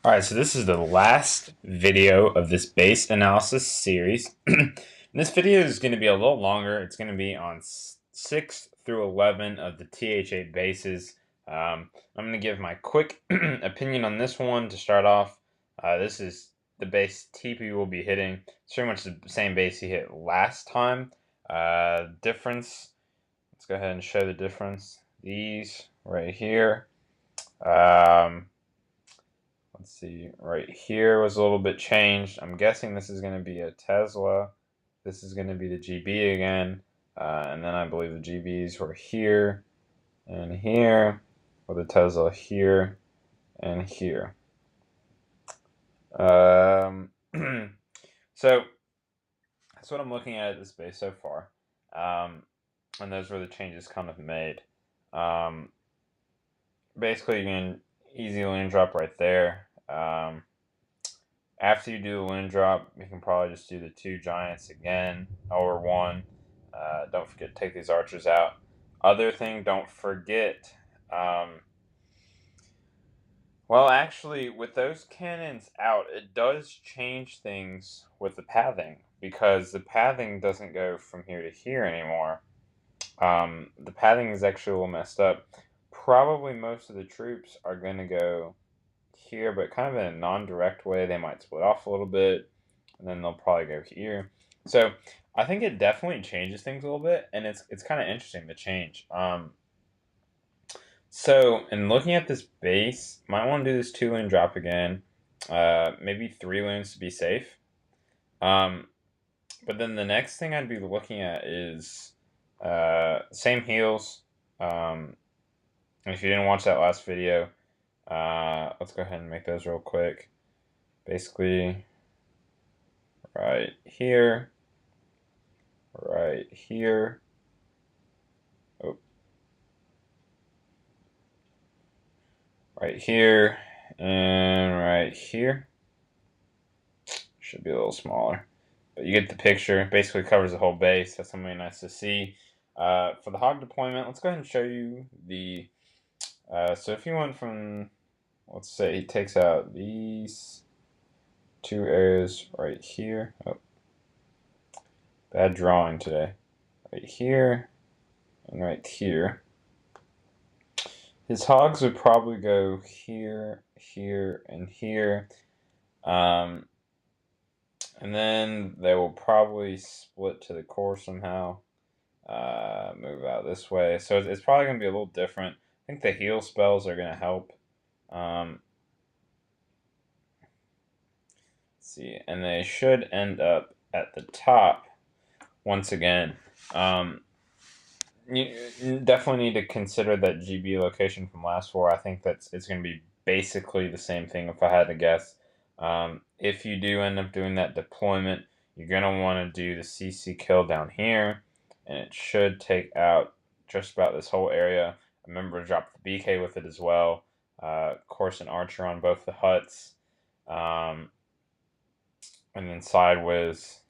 Alright, so this is the last video of this base analysis series. This video is going to be a little longer. It's going to be on 6 through 11 of the TH8 bases. I'm going to give my quick opinion on this one to start off. This is the base TP will be hitting. It's pretty much the same base he hit last time. Difference, let's go ahead and show the difference. These right here. Let's see, right here was a little bit changed. I'm guessing this is going to be a Tesla. This is going to be the GB again. And then I believe the GBs were here and here, with the Tesla here and here. So that's what I'm looking at this base so far. And those were the changes kind of made. Basically, you can easy land drop right there. After you do the wind drop, you can probably just do the 2 giants again, or 1. Don't forget to take these archers out. Other thing, don't forget, well, actually, with those cannons out, it does change things with the pathing, because the pathing doesn't go from here to here anymore. The pathing is actually a little messed up. Probably most of the troops are going to go here, but kind of in a non-direct way. They might split off a little bit, and then they'll probably go here. So I think it definitely changes things a little bit, and it's kind of interesting to change. So in looking at this base, might want to do this 2-lane drop again. Maybe 3 lanes to be safe. But then the next thing I'd be looking at is same heals. If you didn't watch that last video, let's go ahead and make those real quick. Basically, right here, right here. Oh, right here, and right here. Should be a little smaller, but you get the picture. It basically covers the whole base. That's something nice to see. For the hog deployment, let's go ahead and show you the. So if you went from, let's say he takes out these 2 areas right here. Oh, bad drawing today. Right here and right here. His hogs would probably go here, here, and here. And then they will probably split to the core somehow. Move out this way. So it's probably going to be a little different. I think the heal spells are going to help. Let's see. And they should end up at the top once again. You definitely need to consider that GB location from last war. I think it's going to be basically the same thing if I had to guess. If you do end up doing that deployment, you're going to want to do the CC kill down here, and it should take out just about this whole area. Remember to drop the BK with it as well. Of course, an archer on both the huts, and then sideways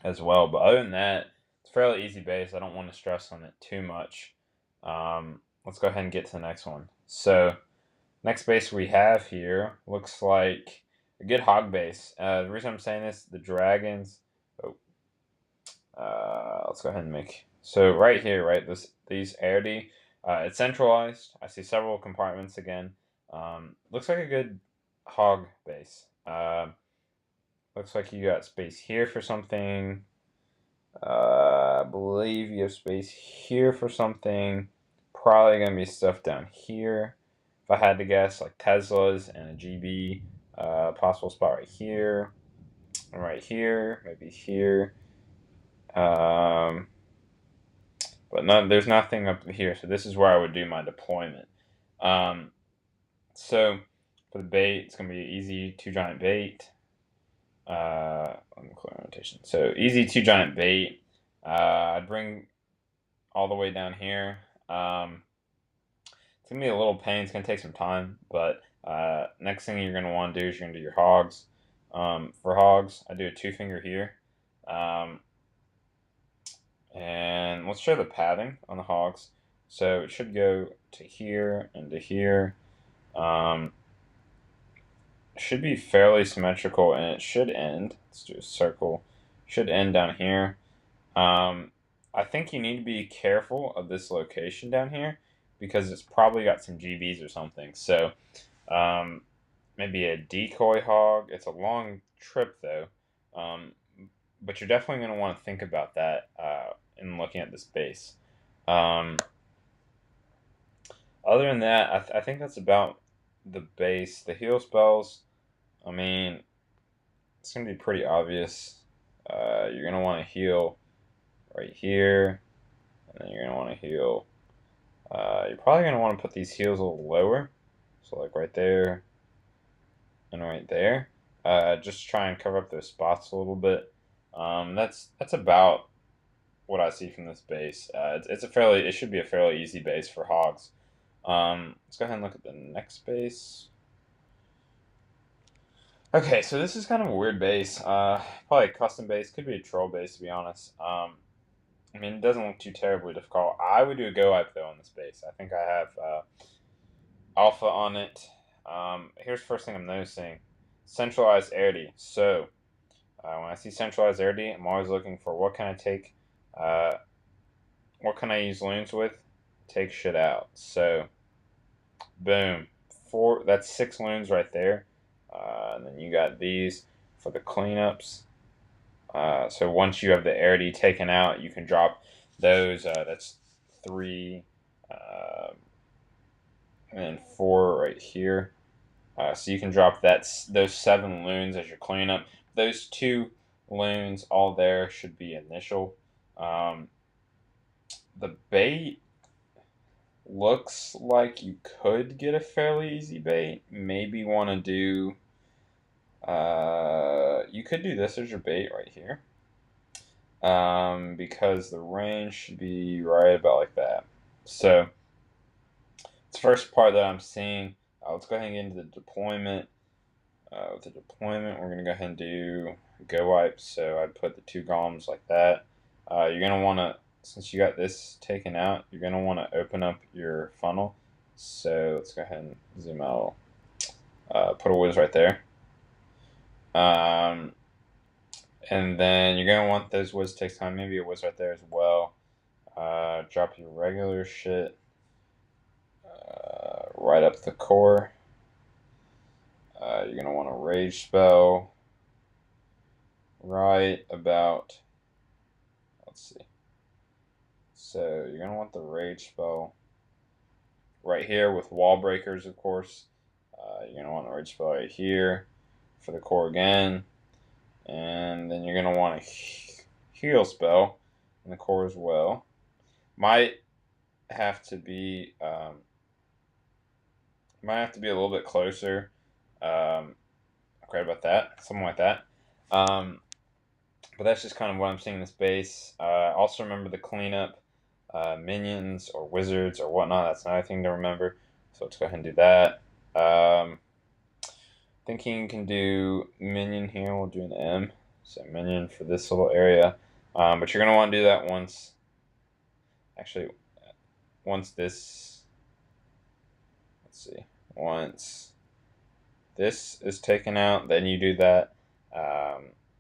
as well. But other than that, it's fairly easy base. I don't want to stress on it too much. Let's go ahead and get to the next one. So next base we have here looks like a good hog base. The reason I'm saying this, the dragons. Oh, let's go ahead and make. So right here, right, these Airdy, it's centralized. I see several compartments again. Looks like a good hog base. Looks like you got space here for something. I believe you have space here for something. Probably going to be stuff down here. If I had to guess, like Teslas and a GB. Possible spot right here. And right here. Maybe here. But there's nothing up here. So this is where I would do my deployment. So for the bait, it's going to be easy 2 giant bait. Let me clear rotation. So easy 2 giant bait. I'd bring all the way down here. It's gonna be a little pain. It's gonna take some time, but next thing you're gonna want to do is you're gonna do your hogs. For hogs, I do a 2-finger here, and let's show the padding on the hogs. So it should go to here and to here. should be fairly symmetrical, and it should end. Let's do a circle. Should end down here. I think you need to be careful of this location down here because it's probably got some GBs or something. So um, maybe a decoy hog. It's a long trip though, um, but you're definitely going to want to think about that in looking at this base. Um, Other than that, I think that's about the base. The heal spells, I mean, it's going to be pretty obvious. You're going to want to heal right here, and then you're going to want to heal. You're probably going to want to put these heals a little lower. So like right there and right there. Just try and cover up those spots a little bit. That's about what I see from this base. It should be a fairly easy base for hogs. Let's go ahead and look at the next base. Okay, so this is kind of a weird base. Probably a custom base. Could be a troll base, to be honest. I mean, it doesn't look too terribly difficult. I would do a go wipe, though, on this base. I think I have alpha on it. Here's the first thing I'm noticing. Centralized Airdy. So, when I see centralized Airdy, I'm always looking for what can I take, what can I use loons with? Take shit out. So, boom. That's 6 loons right there. And then you got these for the cleanups. So once you have the Airdy taken out, you can drop those. That's 3 and then 4 right here. So you can drop those 7 loons as your cleanup. Those 2 loons all there should be initial. The bait looks like you could get a fairly easy bait. Maybe want to do. You could do this as your bait right here. Because the range should be right about like that. So, it's the first part that I'm seeing. Let's go ahead and get into the deployment. With the deployment, we're going to go ahead and do go wipe. So, I'd put the 2 golems like that. You're going to want to, since you got this taken out, you're going to want to open up your funnel. So, let's go ahead and zoom out. Put a whiz right there. And then you're going to want those whiz takes time. Maybe a whiz right there as well. Drop your regular shit right up the core. You're going to want a rage spell right about, let's see. So you're going to want the rage spell right here with wall breakers, of course. You're going to want the rage spell right here for the core again. And then you're going to want a heal spell in the core as well. Might have to be a little bit closer. Okay, about that, something like that. But that's just kind of what I'm seeing in this base. Also remember the cleanup, minions or wizards or whatnot. That's another thing to remember. So let's go ahead and do that. Thinking you can do minion here. We'll do an M. So minion for this little area. But you're gonna want to do that once. Actually, once this. Let's see. Once this is taken out, then you do that.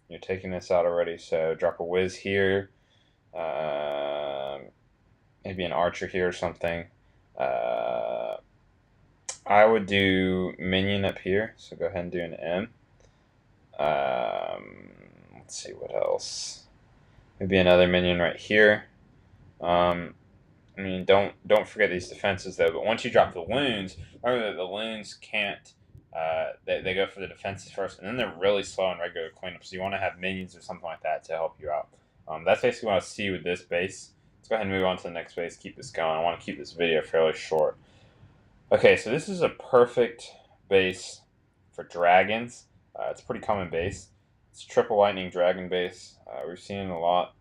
You're taking this out already, so drop a whiz here. Maybe an archer here or something. I would do minion up here, so go ahead and do an M. Let's see what else. Maybe another minion right here. I mean, don't forget these defenses though. But once you drop the loons, remember that the loons can't. They go for the defenses first, and then they're really slow in regular cleanup. So you want to have minions or something like that to help you out. That's basically what I see with this base. Let's go ahead and move on to the next base. Keep this going. I want to keep this video fairly short. Okay, so this is a perfect base for dragons. It's a pretty common base. It's triple lightning dragon base. We've seen it a lot.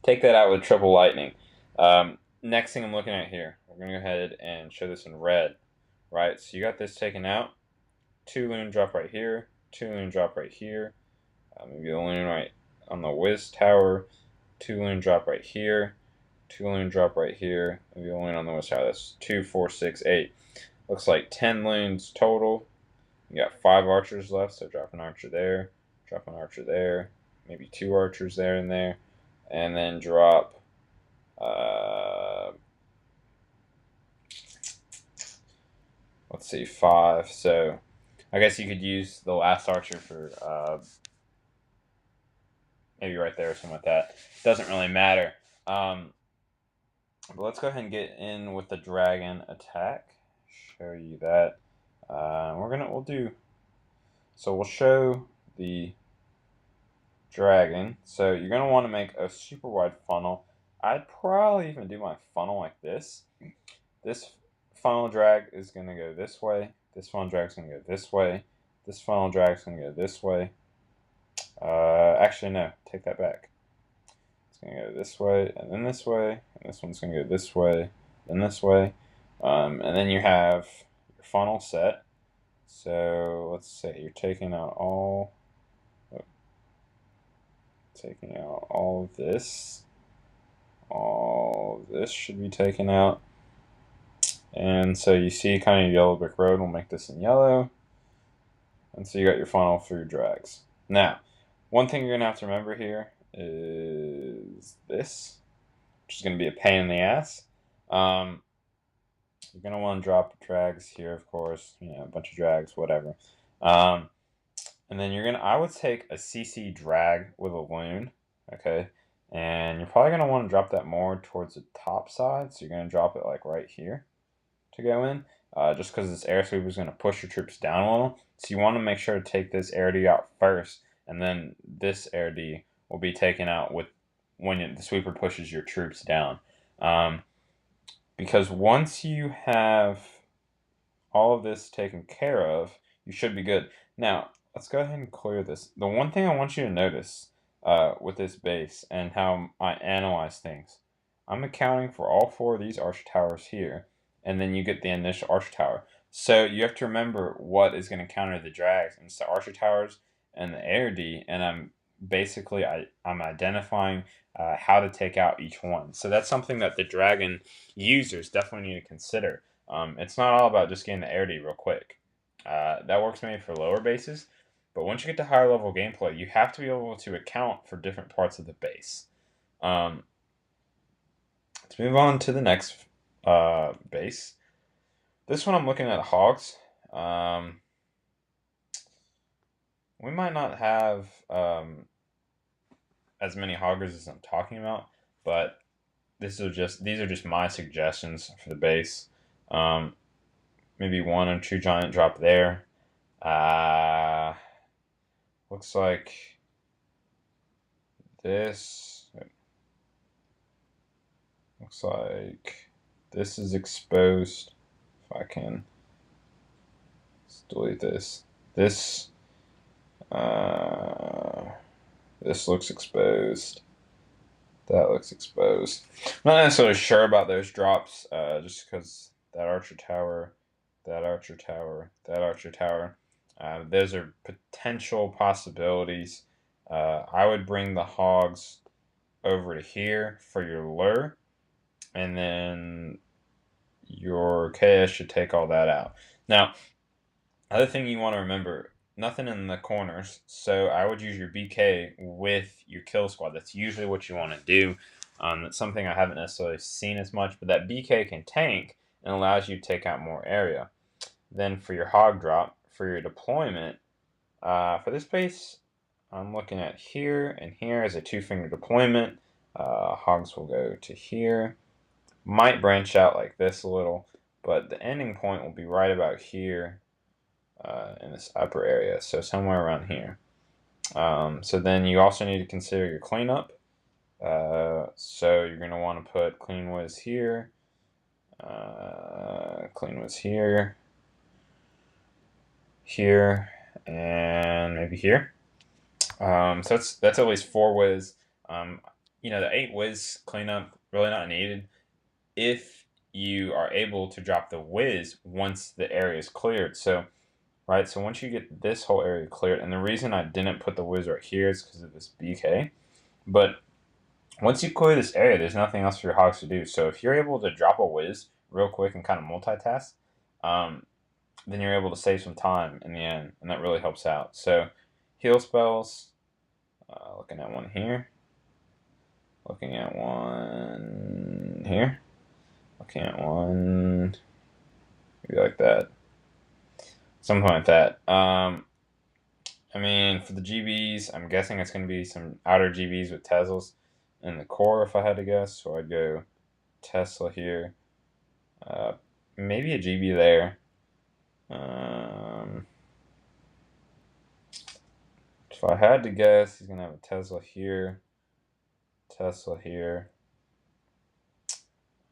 Take that out with triple lightning. Next thing I'm looking at here, we're going to go ahead and show this in red. Right, so you got this taken out. 2 loon drop right here. 2 loon drop right here. Maybe a loon right on the whiz tower. 2 loon drop right here. 2 loon drop right here. Maybe a loon on the whiz tower. That's 2, 4, 6, 8. Looks like 10 loons total. You got 5 archers left, so drop an archer there, drop an archer there, maybe 2 archers there and there, and then drop let's see, 5. So I guess you could use the last archer for maybe right there or something like that. Doesn't really matter. But let's go ahead and get in with the dragon attack. Show you that. We'll do. So we'll show the dragon. So you're gonna want to make a super wide funnel. I'd probably even do my funnel like this. This funnel drag is gonna go this way. This funnel drag is gonna go this way. This funnel drag is gonna go this way. Actually, no. Take that back. It's gonna go this way, and then this way, and this one's gonna go this way, then this way, and then you have your funnel set. So let's say you're taking out all of this. All of this should be taken out. And so you see kind of yellow brick road. We'll make this in yellow. And so you got your funnel for your drags. Now, one thing you're going to have to remember here is this, which is going to be a pain in the ass. You're going to want to drop drags here, of course. You know, a bunch of drags, whatever. And then I would take a CC drag with a loon, okay? And you're probably going to want to drop that more towards the top side. So you're going to drop it like right here to go in, just because this air sweeper is going to push your troops down a little. So you want to make sure to take this air D out first, and then this air D will be taken out when the sweeper pushes your troops down. Because once you have all of this taken care of, you should be good. Now, let's go ahead and clear this. The one thing I want you to notice with this base and how I analyze things, I'm accounting for all 4 of these archer towers here, and then you get the initial archer tower. So you have to remember what is going to counter the drags, and it's the archer towers and the air D, and I'm identifying how to take out each one. So that's something that the dragon users definitely need to consider. It's not all about just getting the air D real quick. That works maybe for lower bases, but once you get to higher level gameplay, you have to be able to account for different parts of the base. Let's move on to the next base. This one I'm looking at hogs. We might not have as many hoggers as I'm talking about, but these are just my suggestions for the base. Maybe 1 or 2 giant drop there. Looks like this. Looks like this is exposed. If I can delete this. This looks exposed. That looks exposed. I'm not necessarily sure about those drops, just because that archer tower, that archer tower, that archer tower. Those are potential possibilities. I would bring the hogs over to here for your lure, and then your KS should take all that out. Now, other thing you want to remember, nothing in the corners, so I would use your BK with your kill squad. That's usually what you want to do. That's something I haven't necessarily seen as much, but that BK can tank and allows you to take out more area. Then for your hog drop, for your deployment, for this base, I'm looking at here and here as a 2-finger deployment. Hogs will go to here. Might branch out like this a little, but the ending point will be right about here in this upper area, so somewhere around here. So then you also need to consider your cleanup. So you're going to want to put clean whiz here, here, and maybe here. So that's at least 4 whiz. The 8 whiz cleanup really not needed if you are able to drop the whiz once the area is cleared. So once you get this whole area cleared, and the reason I didn't put the whiz right here is because of this BK, but once you clear this area, there's nothing else for your hogs to do. So if you're able to drop a whiz real quick and kind of multitask, then you're able to save some time in the end, and that really helps out. So, heal spells, looking at one here, looking at one here, looking at one maybe like that, something like that. I mean, for the GBs, I'm guessing it's going to be some outer GBs with Teslas in the core if I had to guess. So I'd go Tesla here, uh, maybe a GB there. If I had to guess, he's going to have a Tesla here, Tesla here,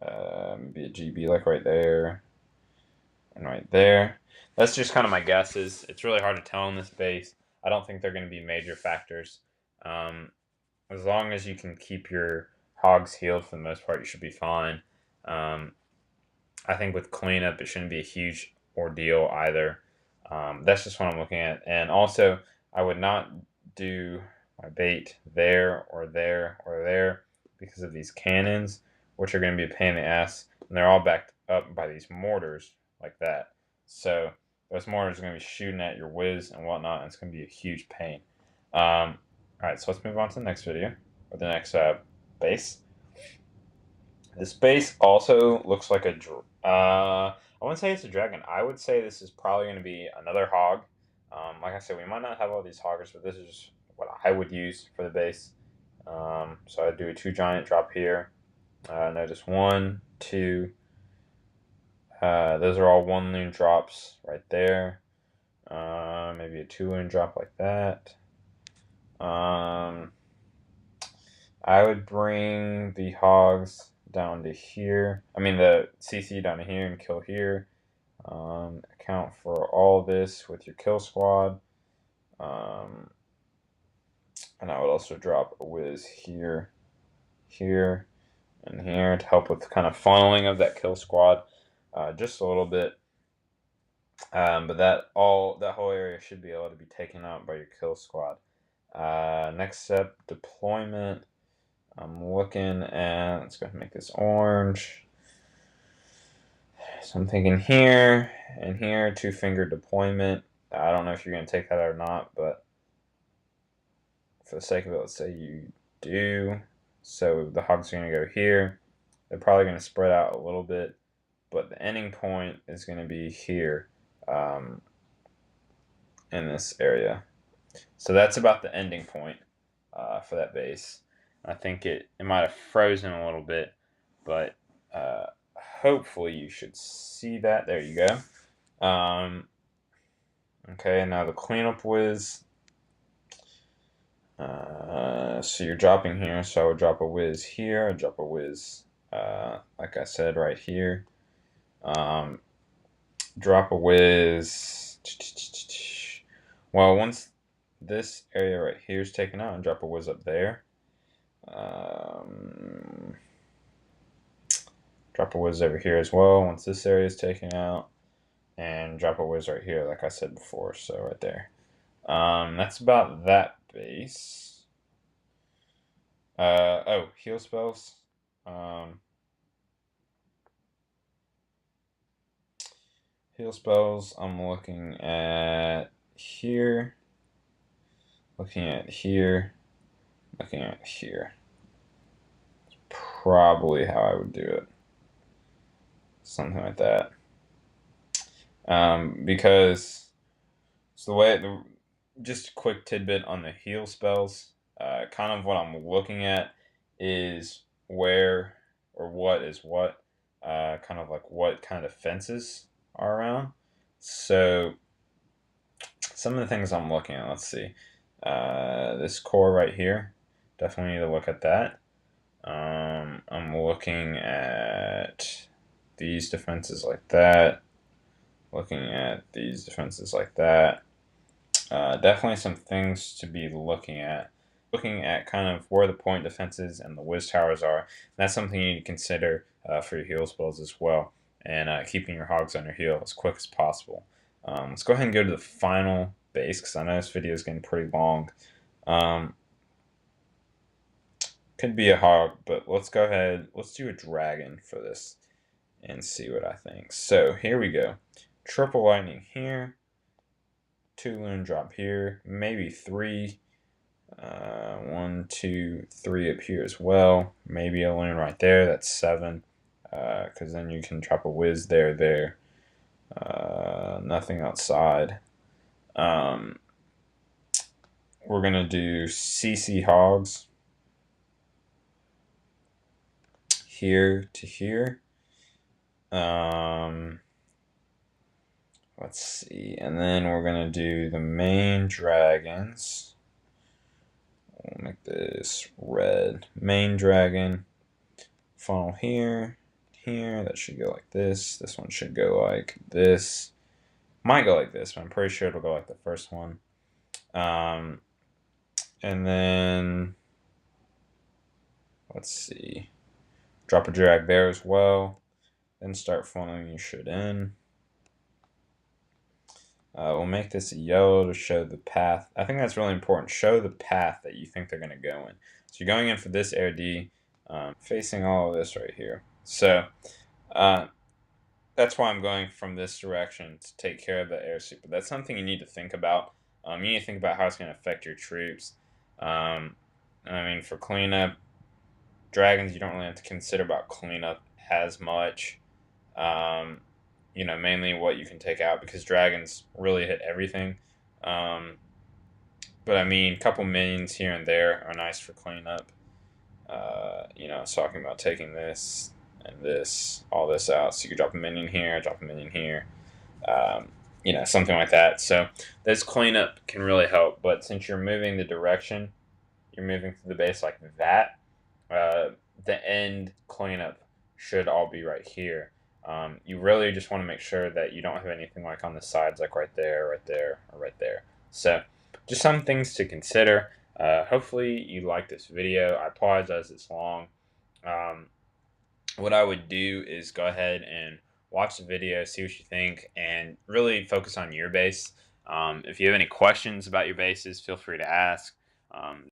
maybe a GB like right there, and right there. That's just kind of my guesses. It's really hard to tell in this base. I don't think they're going to be major factors. Um, as long as you can keep your hogs healed for the most part, you should be fine. Um, I think with cleanup, it shouldn't be a huge ordeal either. That's just what I'm looking at. And also, I would not do my bait there or there or there because of these cannons, which are going to be a pain in the ass. And they're all backed up by these mortars like that. So those mortars are going to be shooting at your whiz and whatnot, and it's going to be a huge pain. Alright, so let's move on to the next video, or the next base. This base also looks like I wouldn't say it's a dragon. I would say this is probably going to be another hog. Like I said, we might not have all these hoggers, but this is what I would use for the base. So I'd do a 2 giant drop here. Notice 1, 2. Those are all 1 loon drops right there. Maybe a 2 loon drop like that. I would bring the hogs down to here. I mean the CC down to here and kill here. Account for all this with your kill squad. And I would also drop a whiz here, here, and here to help with kind of funneling of that kill squad just a little bit. But that whole area should be able to be taken out by your kill squad. Next step, deployment. I'm looking at, let's go ahead and make this orange. So I'm thinking here and here, 2-finger deployment. I don't know if you're going to take that or not, but for the sake of it, let's say you do. So the hogs are going to go here. They're probably going to spread out a little bit, but the ending point is going to be here in this area. So that's about the ending point for that base. I think it might have frozen a little bit, but hopefully you should see that. There you go. Okay, now the cleanup whiz. So you're dropping here, so I would drop a whiz here, I'd drop a whiz, like I said, right here. Drop a whiz. Well, once this area right here is taken out, and drop a whiz up there. Drop a whiz over here as well once this area is taken out, and drop a whiz right here like I said before, so right there. That's about that base. Oh, heal spells. Heal spells, I'm looking at here, looking at here, looking at here. It's probably how I would do it. Something like that. Because it's the way, just a quick tidbit on the heal spells. Kind of what I'm looking at is where or what is what. Kind of like what kind of fences are around. So some of the things I'm looking at, let's see. This core right here, definitely need to look at that. I'm looking at these defenses like that. Looking at these defenses like that. Definitely some things to be looking at. Looking at kind of where the point defenses and the whiz towers are. And that's something you need to consider for your heal spells as well. And keeping your hogs on your heal as quick as possible. Let's go ahead and go to the final base because I know this video is getting pretty long. Could be a hog, but let's go ahead. Let's do a dragon for this and see what I think. So here we go. triple lightning here, 2 loon drop here, maybe 3. 1, 2, 3 up here as well. Maybe a loon right there. That's 7. Because then you can drop a whiz there. Nothing outside. We're gonna do CC hogs here to here. Let's see, and then we're gonna do the main dragons. We'll make this red. Main dragon, funnel here, here. That should go like this. This one should go like this. Might go like this, but I'm pretty sure it'll go like the first one. And then let's see. Drop a drag there as well. Then start funneling your shit in. We'll make this a yellow to show the path. I think that's really important. Show the path that you think they're going to go in. So you're going in for this air D, facing all of this right here. So that's why I'm going from this direction to take care of the air super. That's something you need to think about. You need to think about how it's going to affect your troops. I mean, for cleanup, dragons, you don't really have to consider about cleanup as much. Mainly what you can take out, because dragons really hit everything. But I mean, a couple minions here and there are nice for cleanup. I was talking about taking this and this, all this out. So you could drop a minion here, drop a minion here, something like that. So this cleanup can really help. But since you're moving the direction, you're moving through the base like that, the end cleanup should all be right here. You really just want to make sure that you don't have anything like on the sides, like right there, or right there. So just some things to consider. Hopefully you like this video. I apologize it's long. What I would do is go ahead and watch the video, see what you think, and really focus on your base. If you have any questions about your bases, feel free to ask.